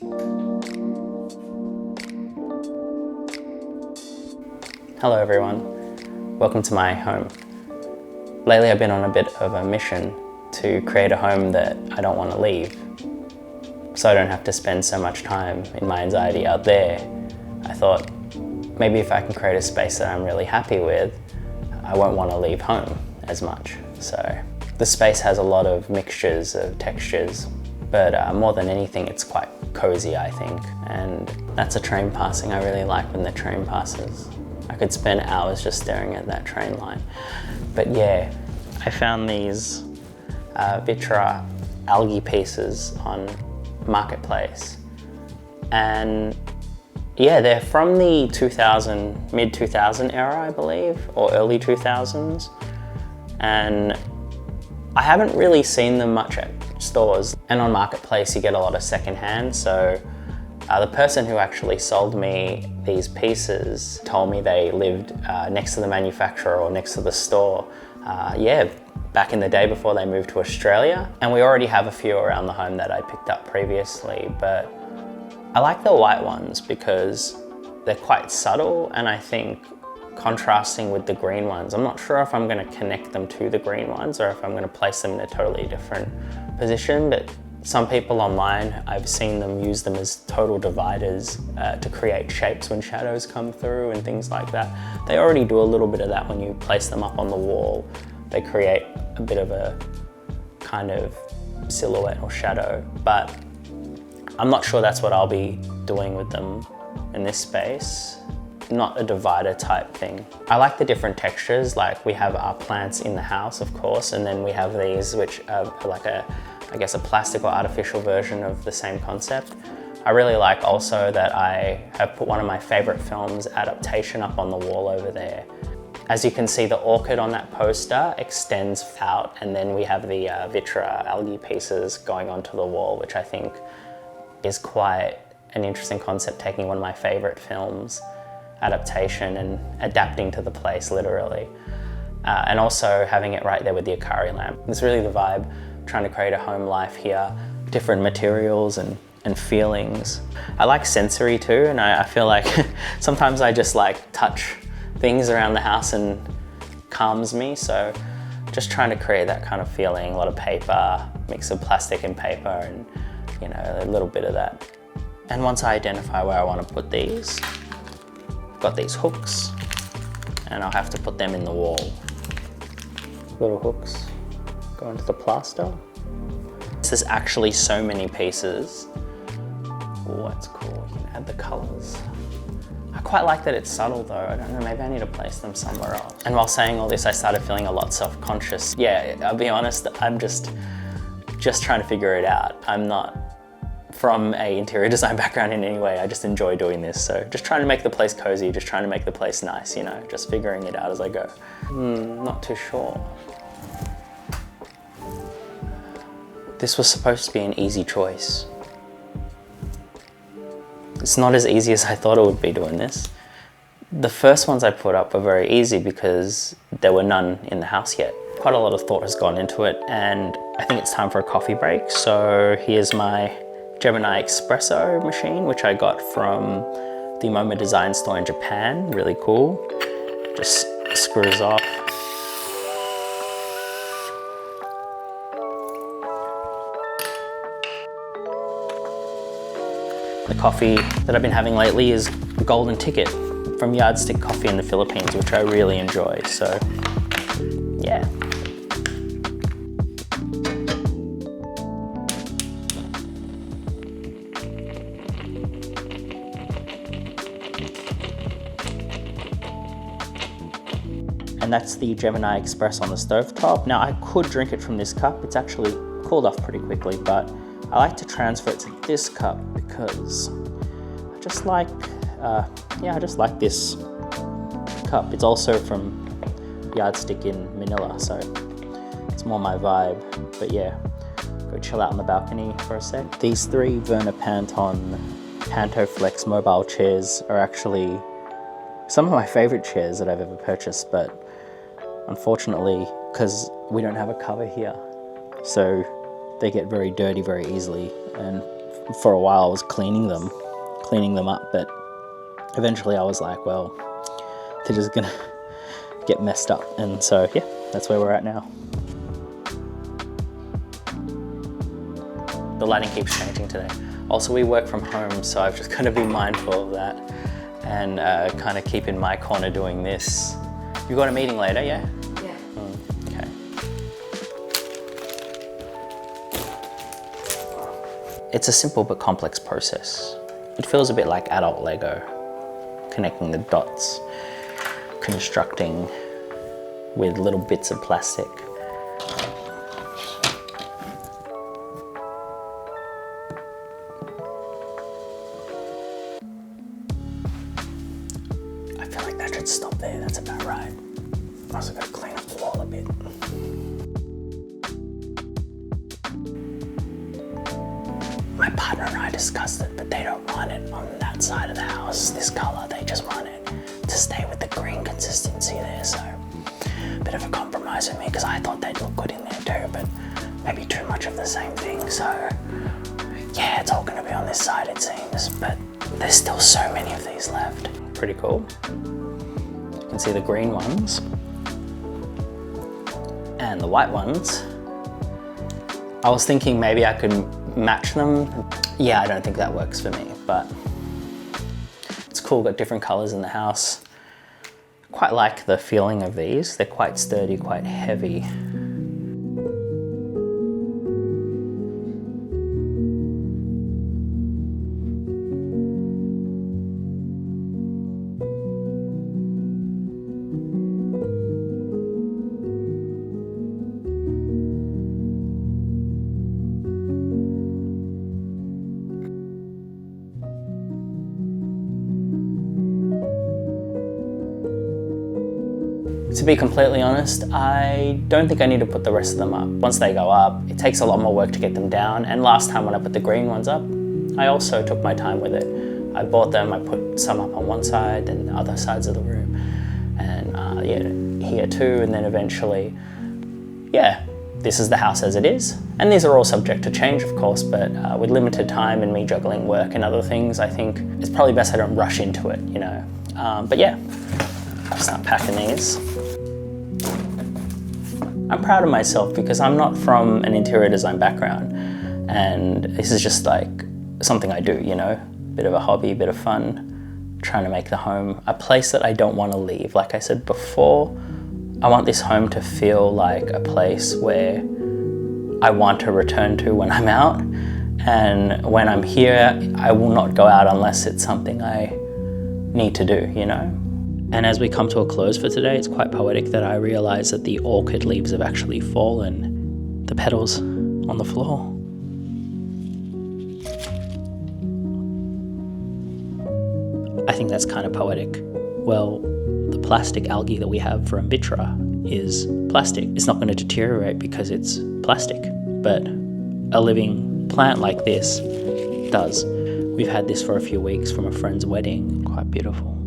Hello everyone, welcome to my home. Lately I've been on a bit of a mission to create a home that I don't want to leave, so I don't have to spend so much time in my anxiety out there. I thought maybe if I can create a space that I'm really happy with, I won't want to leave home as much. So the space has a lot of mixtures of textures, but more than anything it's quite cozy, I think, and that's a train passing. I really like when the train passes. I could spend hours just staring at that train line. But yeah, I found these Vitra Algue pieces on Marketplace. And yeah, they're from the mid-2000 era, I believe, or early 2000s. And I haven't really seen them much at stores. And on Marketplace, you get a lot of secondhand. So the person who actually sold me these pieces told me they lived next to the manufacturer or next to the store. Yeah, back in the day before they moved to Australia. And we already have a few around the home that I picked up previously, but I like the white ones because they're quite subtle, and I think contrasting with the green ones, I'm not sure if I'm going to connect them to the green ones or if I'm going to place them in a totally different position, but some people online, I've seen them use them as total dividers to create shapes when shadows come through and things like that. They already do a little bit of that when you place them up on the wall. They create a bit of a kind of silhouette or shadow, but I'm not sure that's what I'll be doing with them in this space. Not a divider type thing. I like the different textures, like we have our plants in the house, of course, and then we have these which are like I guess a plastic or artificial version of the same concept. I really like also that I have put one of my favorite films adaptation up on the wall over there. As you can see, the orchid on that poster extends out, and then we have the Vitra Algue pieces going onto the wall, which I think is quite an interesting concept, taking one of my favorite films adaptation and adapting to the place literally. And also having it right there with the Akari lamp. It's really the vibe, trying to create a home life here, different materials and feelings. I like sensory too, and I feel like sometimes I just like touch things around the house and calms me, so just trying to create that kind of feeling. A lot of paper, mix of plastic and paper, and you know, a little bit of that. And once I identify where I want to put these, I've got these hooks, and I'll have to put them in the wall. Little hooks go into the plaster. There's actually so many pieces. Oh, that's cool, you can add the colors. I quite like that it's subtle though. I don't know, maybe I need to place them somewhere else. And while saying all this, I started feeling a lot self-conscious. Yeah, I'll be honest, I'm just trying to figure it out. I'm not from an interior design background in any way. I just enjoy doing this. So just trying to make the place cozy, just trying to make the place nice, you know, just figuring it out as I go. Not too sure. This was supposed to be an easy choice. It's not as easy as I thought it would be doing this. The first ones I put up were very easy because there were none in the house yet. Quite a lot of thought has gone into it, and I think it's time for a coffee break. So here's my Gemini espresso machine, which I got from the MoMA design store in Japan. Really cool. Just screws off. The coffee that I've been having lately is Golden Ticket from Yardstick Coffee in the Philippines, which I really enjoy, so yeah. And that's the Gemini Express on the stovetop. Now I could drink it from this cup. It's actually cooled off pretty quickly, but I like to transfer it to this cup because I just like, I just like this cup. It's also from Yardstick in Manila, so it's more my vibe. But yeah, go chill out on the balcony for a sec. These three Verna Panton Pantoflex mobile chairs are actually some of my favorite chairs that I've ever purchased, but unfortunately, because we don't have a cover here, so they get very dirty very easily, and for a while I was cleaning them up, but eventually I was like, well, they're just gonna get messed up. And so yeah, that's where we're at now. The lighting keeps changing today. Also, we work from home, so I've just got to be mindful of that and kind of keep in my corner doing this. You got a meeting later, yeah? Yeah. Okay. It's a simple but complex process. It feels a bit like adult Lego, connecting the dots, constructing with little bits of plastic. I feel like that should stop there, that's about right. I also gotta clean up the wall a bit. My partner and I discussed it, but they don't want it on that side of the house, this color. They just want it to stay with the green consistency there, so a bit of a compromise with me, because I thought they'd look good in there too, but maybe too much of the same thing, so yeah, it's all gonna be on this side it seems, but there's still so many of these left. Pretty cool. You can see the green ones and the white ones. I was thinking maybe I could match them. Yeah, I don't think that works for me, but it's cool, got different colors in the house. Quite like the feeling of these. They're quite sturdy, quite heavy. To be completely honest, I don't think I need to put the rest of them up. Once they go up, it takes a lot more work to get them down. And last time when I put the green ones up, I also took my time with it. I bought them, I put some up on one side and other sides of the room. And yeah, here too. And then eventually, yeah, this is the house as it is. And these are all subject to change, of course, but with limited time and me juggling work and other things, I think it's probably best I don't rush into it, you know. But yeah, I'll start packing these. I'm proud of myself because I'm not from an interior design background, and this is just like something I do, you know, bit of a hobby, bit of fun, trying to make the home a place that I don't want to leave. Like I said before, I want this home to feel like a place where I want to return to when I'm out, and when I'm here, I will not go out unless it's something I need to do, you know. And as we come to a close for today, it's quite poetic that I realise that the orchid leaves have actually fallen, the petals on the floor. I think that's kind of poetic. Well, the plastic algae that we have from Vitra is plastic. It's not going to deteriorate because it's plastic, but a living plant like this does. We've had this for a few weeks from a friend's wedding, quite beautiful.